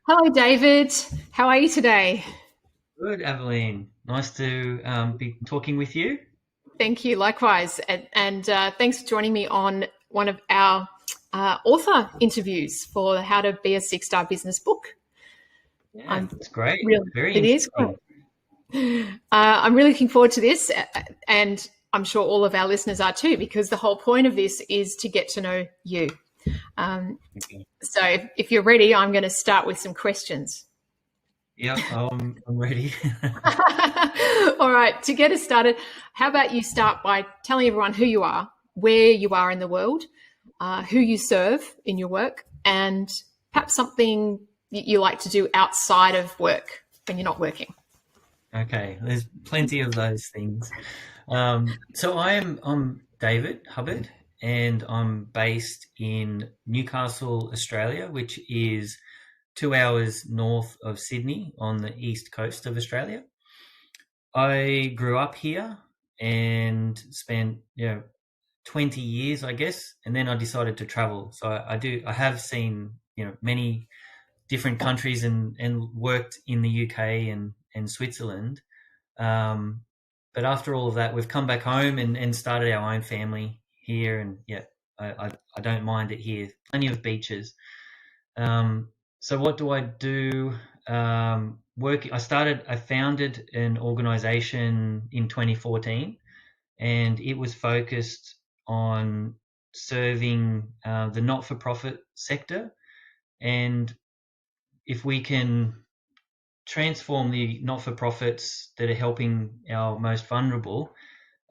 Hello, David. How are you today? Good, Aveline. Nice to be talking with you. Thank you. Likewise, and thanks for joining me on one of our author interviews for How to Be a Six-Star Business book. Yeah, I'm it's great. really, Very it is interesting. great. I'm really looking forward to this, and I'm sure all of our listeners are too, because the whole point of this is to get to know you. Um, Okay. so, if you're ready, I'm going to start with some questions. Yep, I'm ready. All right, to get us started, how about you start by telling everyone who you are, where you are in the world, who you serve in your work, and perhaps something that you like to do outside of work when you're not working. Okay, there's plenty of those things. So I'm David Hubbard, and I'm based in Newcastle, Australia, which is 2 hours north of Sydney on the east coast of Australia. I grew up here and spent 20 years, I guess, and then I decided to travel. So I have seen, many different countries and worked in the UK and Switzerland. Um, but after all of that, we've come back home and started our own family here. And yeah, I don't mind it here. Plenty of beaches. So what do I do? I founded an organization in 2014, and it was focused on serving the not-for-profit sector. And if we can transform the not-for-profits that are helping our most vulnerable,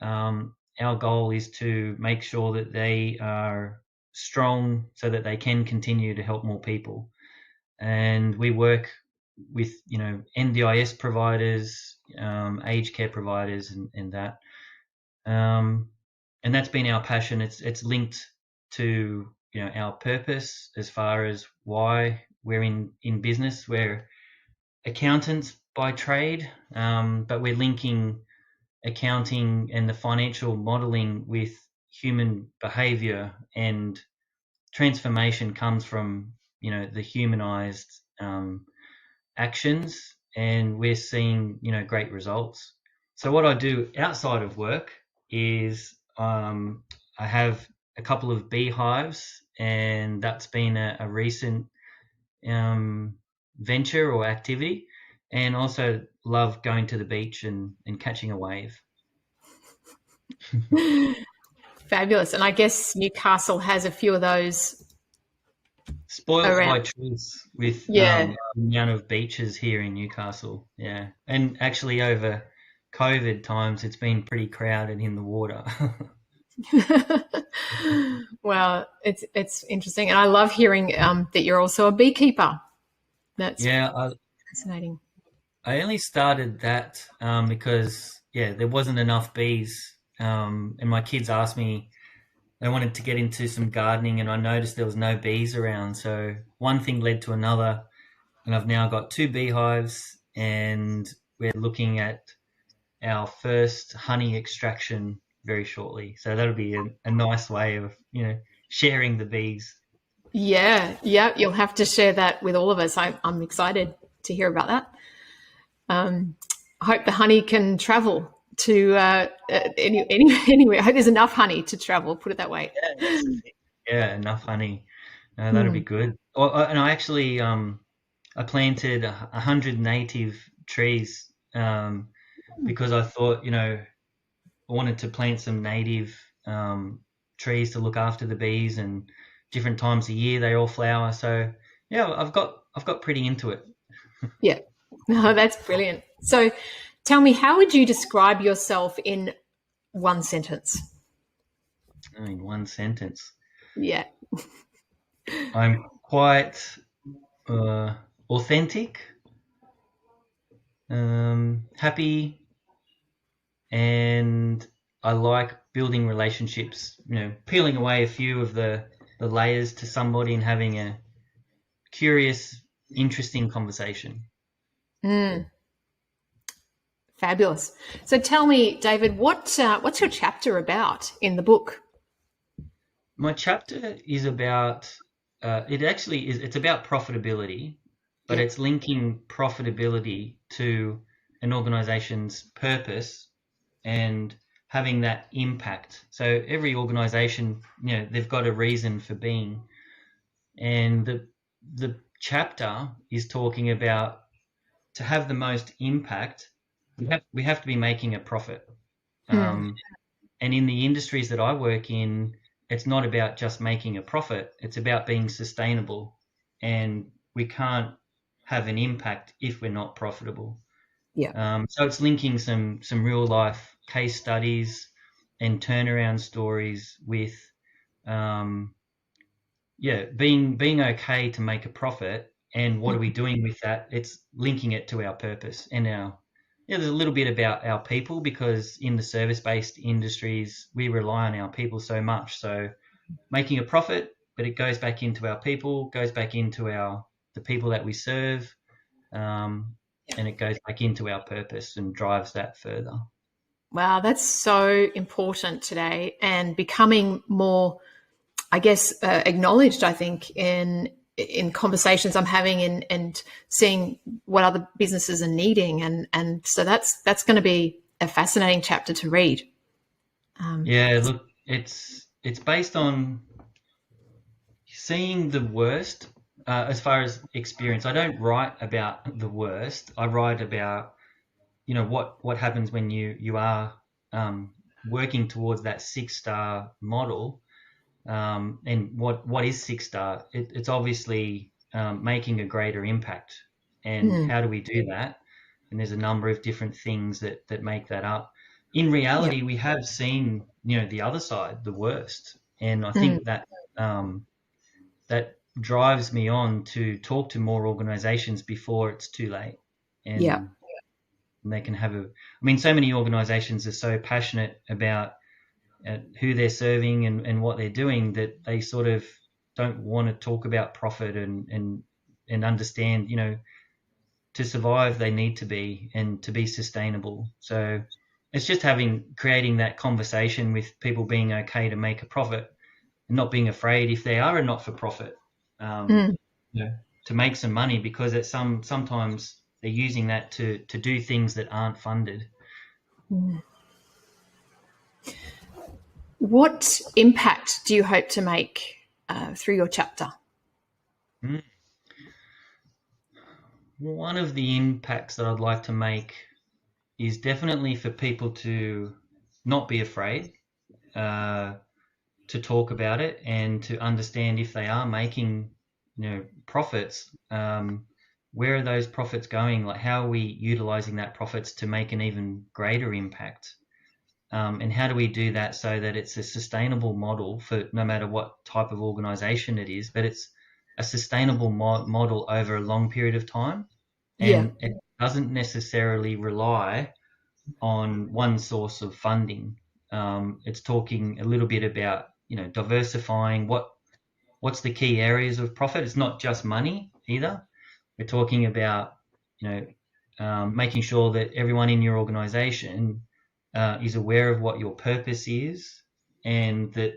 our goal is to make sure that they are strong so that they can continue to help more people. And we work with NDIS providers, aged care providers, and that. Um, and that's been our passion. It's linked to our purpose as far as why we're in business. We're accountants by trade, but we're linking accounting and the financial modeling with human behavior, and transformation comes from the humanized actions, and we're seeing great results. So what I do outside of work is I have a couple of beehives, and that's been a recent um, venture or activity, and also love going to the beach and catching a wave. Fabulous. And I guess Newcastle has a few of those Spoilt around. by choice with Yeah. the amount of beaches here in Newcastle. Yeah, and actually over COVID times, it's been pretty crowded in the water. Well, it's interesting, and I love hearing that you're also a beekeeper. That's Yeah, fascinating. I only started that because there wasn't enough bees, and my kids asked me they wanted to get into some gardening, and I noticed there was no bees around. So one thing led to another, and I've now got two beehives, and we're looking at our first honey extraction very shortly. So that'll be a nice way of sharing the bees. Yeah, yeah, you'll have to share that with all of us. I'm excited to hear about that. Um, I hope the honey can travel to anywhere. I hope there's enough honey to travel. Put it that way. Yeah, that's the thing. Yeah, enough honey. That'll be Hmm. good. And I actually I planted 100 native trees, because I thought I wanted to plant some native trees to look after the bees, and different times of year they all flower. So yeah, I've got pretty into it. Yeah, no, that's brilliant. So, tell me, how would you describe yourself in one sentence? In one sentence, Yeah. I'm quite uh, authentic, happy, and I like building relationships. Peeling away a few of the layers to somebody and having a curious, interesting conversation. Mm, fabulous. So, tell me, David, what's your chapter about in the book? My chapter is about. It actually is. It's about profitability, but Yeah. it's linking profitability to an organization's purpose and having that impact. So every organization, they've got a reason for being, and the chapter is talking about, to have the most impact, we have to be making a profit. Mm. And in the industries that I work in, it's not about just making a profit. It's about being sustainable, and we can't have an impact if we're not profitable. Yeah. So it's linking some real life case studies and turnaround stories with, um, being okay to make a profit, and what are we doing with that? It's linking it to our purpose and there's a little bit about our people, because in the service-based industries, we rely on our people so much. So making a profit, but it goes back into our people, goes back into the people that we serve, and it goes back into our purpose and drives that further. Wow, that's so important today, and becoming more, I guess, acknowledged. I think in conversations I'm having, and seeing what other businesses are needing, and so that's going to be a fascinating chapter to read. Yeah, look, it's based on seeing the worst, as far as experience. I don't write about the worst. I write about, what happens when you are, working towards that 6-star model. And what is 6-star? It's obviously, making a greater impact. And Mm. how do we do that? And there's a number of different things that make that up. In Yeah. reality, we have seen, the other side, the worst. And I Mm. think that drives me on to talk to more organizations before it's too late. Yeah. And they can have so many organizations are so passionate about, who they're serving and what they're doing, that they sort of don't want to talk about profit and understand, to survive, they need to be, and to be sustainable. So it's just creating that conversation with people being okay to make a profit, and not being afraid if they are a not-for-profit, um, Mm. to make some money, because sometimes they're using that to do things that aren't funded. Mm. What impact do you hope to make through your chapter? Mm. One of the impacts that I'd like to make is definitely for people to not be afraid, uh, to talk about it, and to understand if they are making, profits, where are those profits going? Like, how are we utilizing that profits to make an even greater impact? And how do we do that so that it's a sustainable model for no matter what type of organization it is, but it's a sustainable model over a long period of time, Yeah. and it doesn't necessarily rely on one source of funding. It's talking a little bit about, diversifying what's the key areas of profit. It's not just money either. We're talking about, making sure that everyone in your organization, is aware of what your purpose is, and that,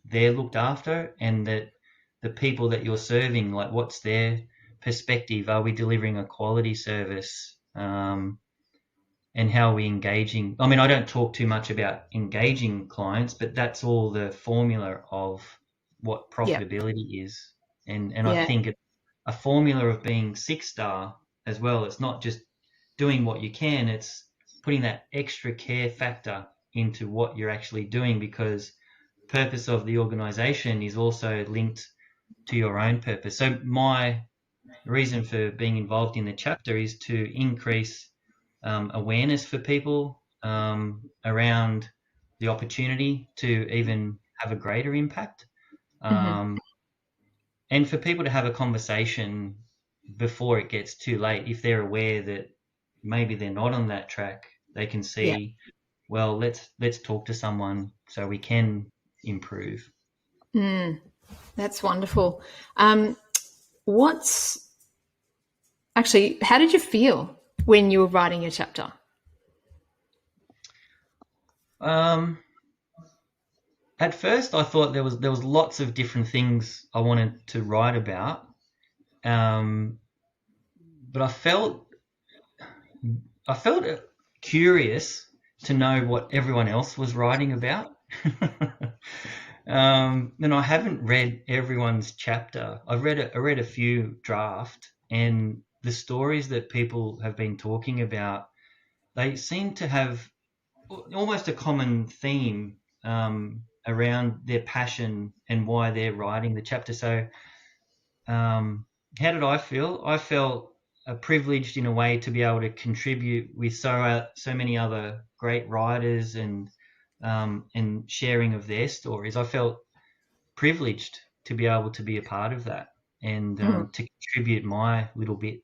they're looked after, and that the people that you're serving, like, what's their perspective? Are we delivering a quality service? And how are we engaging? I don't talk too much about engaging clients, but that's all the formula of what Yeah. profitability is. And I Yeah. think a formula of being 6-star as well. It's not just doing what you can, it's putting that extra care factor into what you're actually doing, because purpose of the organization is also linked to your own purpose. So my reason for being involved in the chapter is to increase, awareness for people, around the opportunity to even have a greater impact, Mm-hmm. um, and for people to have a conversation before it gets too late. If they're aware that maybe they're not on that track, they can Yeah. see, well, let's talk to someone so we can improve. Mm. That's wonderful. Um, what's actually, how did you feel when you were writing your chapter? Um, at first, I thought there was lots of different things I wanted to write about. Um, but I felt curious to know what everyone else was writing about. And I haven't read everyone's chapter. I read a few draft, and the stories that people have been talking about, they seem to have almost a common theme around their passion and why they're writing the chapter. So, how did I feel? I felt privileged in a way to be able to contribute with so many other great writers and sharing of their stories. I felt privileged to be able to be a part of that and to contribute my little bit.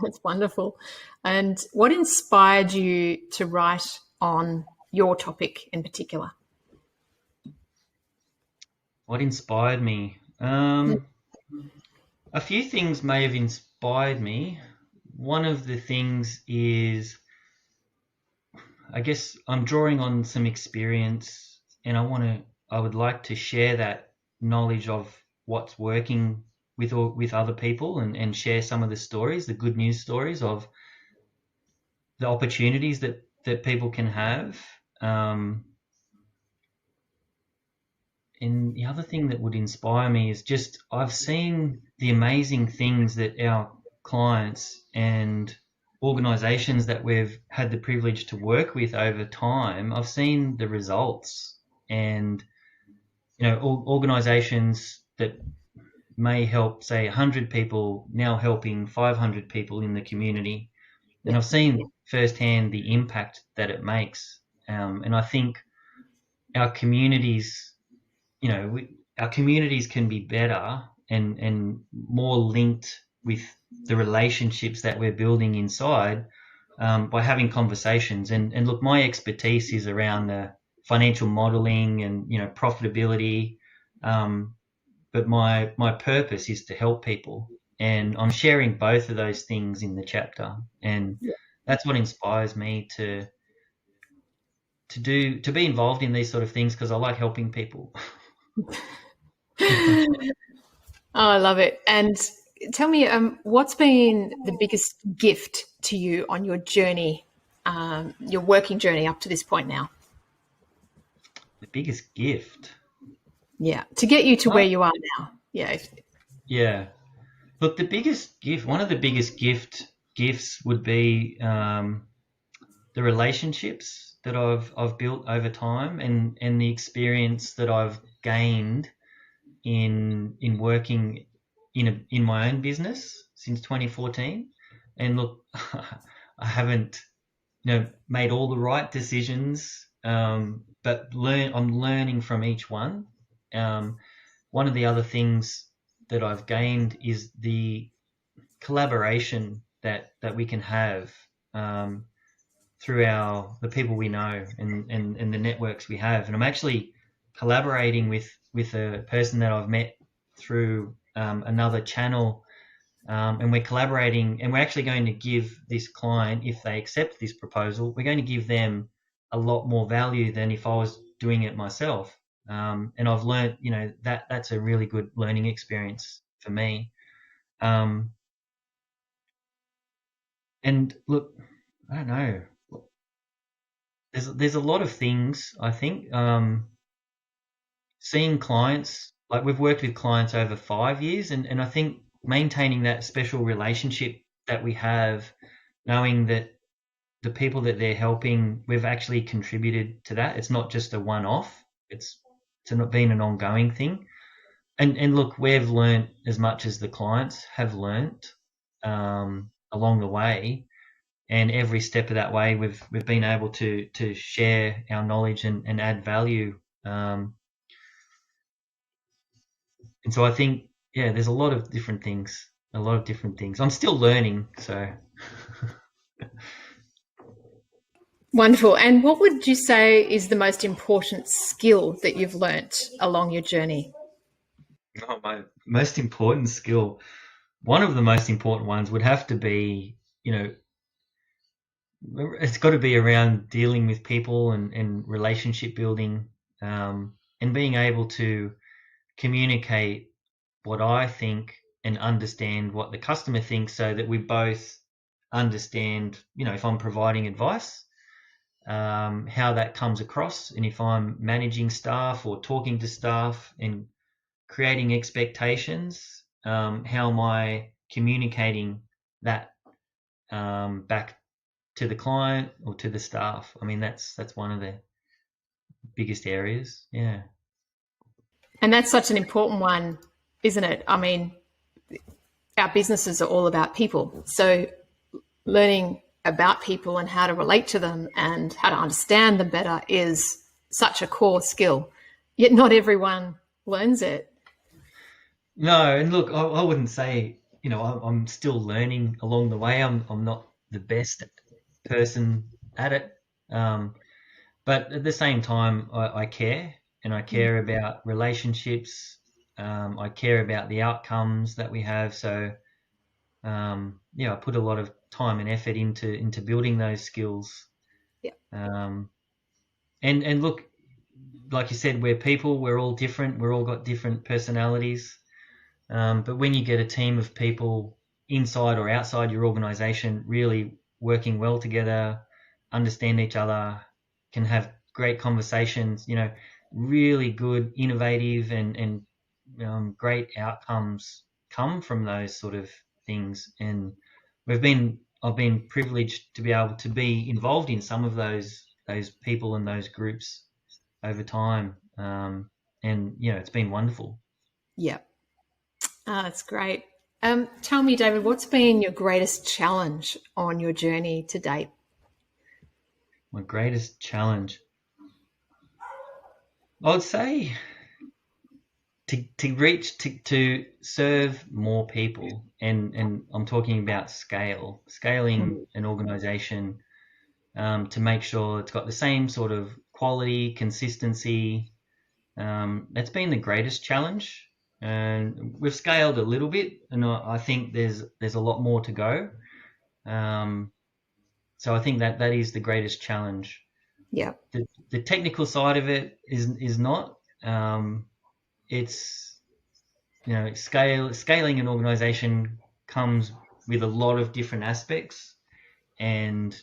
That's wonderful. And what inspired you to write on your topic in particular? What inspired me? A few things may have inspired me. One of the things is, I guess I'm drawing on some experience, and I would like to share that knowledge of what's working with other people and share some of the stories, the good news stories of the opportunities that people can have. And the other thing that would inspire me is just I've seen the amazing things that our clients and organizations that we've had the privilege to work with over time. I've seen the results, and organizations that may help, say, 100 people now helping 500 people in the community. And I've seen firsthand the impact that it makes. And I think our communities, our communities can be better and more linked with the relationships that we're building inside by having conversations. And look, my expertise is around the financial modeling and profitability, but my purpose is to help people, and I'm sharing both of those things in the chapter, and that's what inspires me to be involved in these sort of things, because I like helping people. Oh, I love it. And tell me, what's been the biggest gift to you on your journey, your working journey up to this point now? The biggest gift? Yeah, to get you to where you are now. Yeah. Yeah. Look, the biggest gift, one of the biggest gifts would be the relationships that I've built over time, and the experience that I've gained in working in my own business since 2014. And look, I haven't made all the right decisions, but I'm learning from each one. One of the other things that I've gained is the collaboration that we can have through the people we know and the networks we have. And I'm actually collaborating with a person that I've met through another channel, and we're collaborating, and we're actually going to give this client, if they accept this proposal, we're going to give them a lot more value than if I was doing it myself. And I've learned, that's a really good learning experience for me. And look, I don't know. There's a lot of things, I think. Seeing clients, like we've worked with clients over 5 years, and I think maintaining that special relationship that we have, knowing that the people that they're helping, we've actually contributed to that. It's not just a one-off. It's not been an ongoing thing. And look, we've learned as much as the clients have learned along the way. And every step of that way, we've been able to share our knowledge and add value. And so I think, there's a lot of different things. I'm still learning, so. Wonderful. And what would you say is the most important skill that you've learnt along your journey? Oh, my most important skill. One of the most important ones would have to be, it's got to be around dealing with people and relationship building, and being able to communicate what I think and understand what the customer thinks, so that we both understand, if I'm providing advice, how that comes across, and if I'm managing staff or talking to staff and creating expectations, how am I communicating that back to the client or to the staff? I mean, that's one of the biggest areas. Yeah. And that's such an important one, isn't it? I mean, our businesses are all about people. So learning about people and how to relate to them and how to understand them better is such a core skill. Yet not everyone learns it. No, and look, I wouldn't say, I'm still learning along the way. I'm not the best person at it. But at the same time, I care, and I care about relationships. I care about the outcomes that we have. So, I put a lot of time and effort into building those skills. Yeah. And look, like you said, we're people. We're all different. We're all got different personalities. But when you get a team of people inside or outside your organization really working well together, understand each other, can have great conversations, really good, innovative and great outcomes come from those sort of things. And I've been privileged to be able to be involved in some of those people and those groups over time. And it's been wonderful. Yeah. That's great. Tell me, David, what's been your greatest challenge on your journey to date? My greatest challenge, I would say, to serve more people, and I'm talking about scaling an organization, to make sure it's got the same sort of quality, consistency. That's been the greatest challenge, and we've scaled a little bit, and I think there's a lot more to go. So I think that is the greatest challenge. Yeah. The technical side of it is not. It's scaling an organization comes with a lot of different aspects, and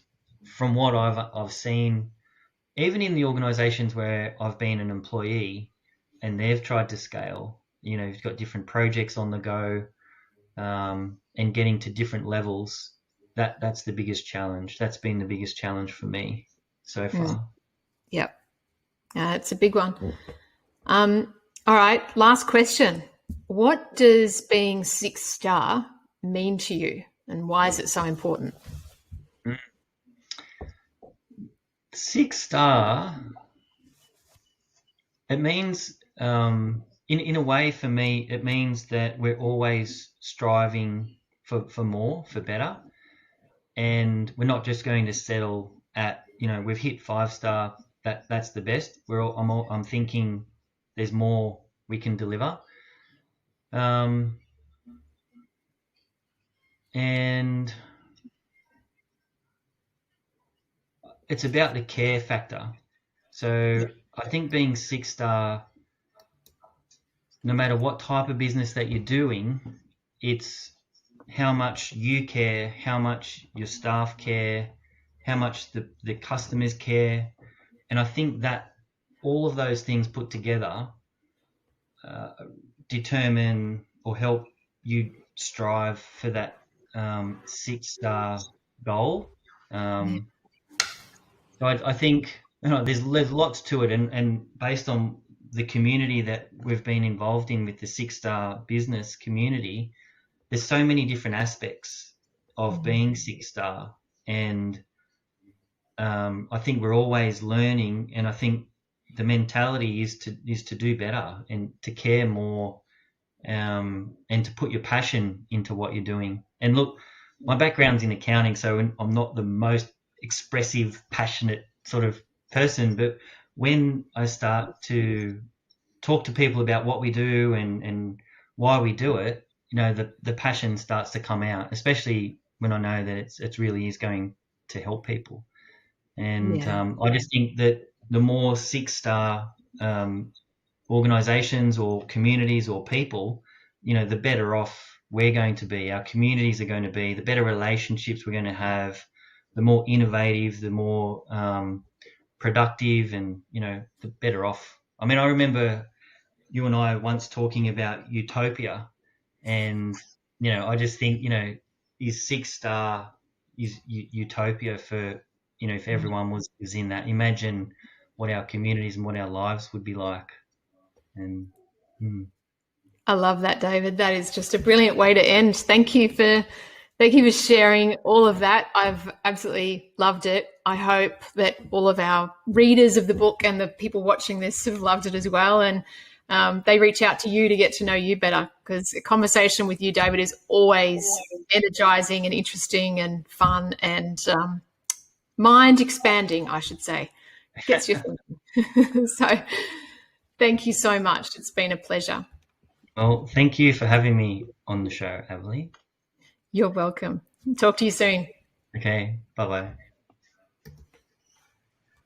from what I've seen, even in the organizations where I've been an employee and they've tried to scale, you've got different projects on the go, and getting to different levels. That's the biggest challenge. That's been the biggest challenge for me so far. Yep. It's a big one. All right. Last question. What does being 6-star mean to you, and why is it so important? 6-star, it means, in a way for me, it means that we're always striving for more, for better. And we're not just going to settle at, we've hit 5-star, that's the best. I'm thinking there's more we can deliver. And it's about the care factor. So I think being 6-star, no matter what type of business that you're doing, it's how much you care, how much your staff care, how much the customers care. And I think that all of those things put together determine or help you strive for that 6-star goal. So I think there's lots to it, and based on the community that we've been involved in with the 6-star business community, there's so many different aspects of being 6-star, and I think we're always learning, and I think the mentality is to do better and to care more, and to put your passion into what you're doing. And look, my background's in accounting, so I'm not the most expressive, passionate sort of person, but when I start to talk to people about what we do and why we do it, the passion starts to come out, especially when I know that it really is going to help people. And I just think that the more 6-star organizations or communities or people, the better off we're going to be, our communities are going to be, the better relationships we're going to have, the more innovative, the more productive, and, you know, the better off. I mean, I remember you and I once talking about utopia, and, you know, I just think, you know, is 6-star is utopia for, you know, if everyone was in that. Imagine what our communities and what our lives would be like. And I love that, David. That is just a brilliant way to end. Thank you for sharing all of that. I've absolutely loved it. I hope that all of our readers of the book and the people watching this have loved it as well. And they reach out to you to get to know you better, because a conversation with you, David, is always energizing and interesting and fun and mind expanding, I should say. Gets you thinking. So thank you so much. It's been a pleasure. well, thank you for having me on the show, Emily. You're welcome. Talk to you soon. Okay, bye-bye.